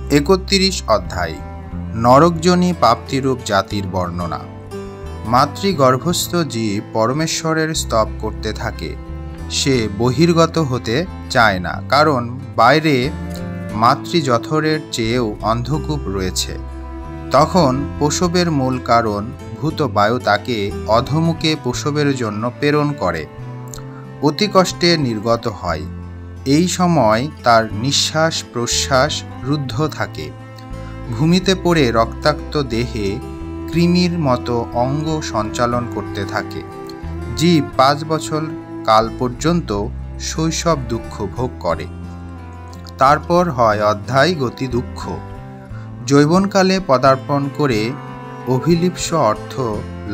31 অধ্যায় নরকজনী প্রাপ্তিরূপ জাতির বর্ণনা। মাতৃগর্ভস্থ জীব পরমেশ্বরের স্তব করতে থাকে। সে বহির্গত হতে চায় না, কারণ বাইরে মাতৃজঠরের চেয়েও অন্ধকূপ রয়েছে। তখন প্রসবের মূল কারণ ভূত বায়ু তাকে অধোমুখে প্রসবের জন্য প্রেরণ করে। অতি কষ্টে নির্গত হয়। এই সময় তার নিঃশ্বাস প্রশ্বাস রুদ্ধ থাকে। ভূমিতে পড়ে রক্তাক্ত দেহে কৃমির মতো অঙ্গ সঞ্চালন করতে থাকে। জীব 5 বছর কাল পর্যন্ত শৈশব দুঃখ ভোগ করে। তারপর হয় অধ্যায় গতি দুঃখ। যৌবনকালে পদার্পণ করে অভিলিপ্স অর্থ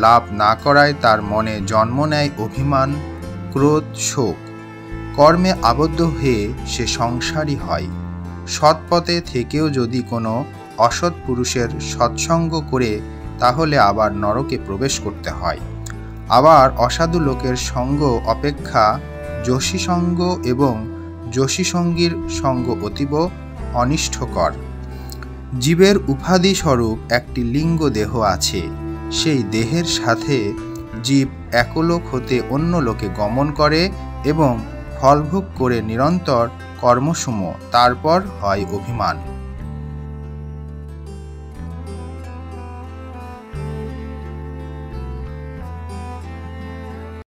লাভ না করায় তার মনে জন্ম নেয় অভিমান, ক্রোধ, শোক। কর্মে আবদ্ধ হয়ে সে সংসারী হয়। সৎপথে থেকেও যদি কোনো অসৎ পুরুষের সৎসঙ্গ করে তাহলে আবার নরকে প্রবেশ করতে হয়। আবার অসাধু লোকের সঙ্গ অপেক্ষা যোশীসঙ্গ এবং যোশীসঙ্গীর সঙ্গ অতীব অনিষ্টকর। জীবের উপাধি স্বরূপ একটি লিঙ্গ দেহ আছে। সেই দেহের সাথে জীব একলোক হতে অন্য লোকে গমন করে এবং ফলভোগ করে নিরন্তর কর্মসমূহ। তারপর হয় অভিমান।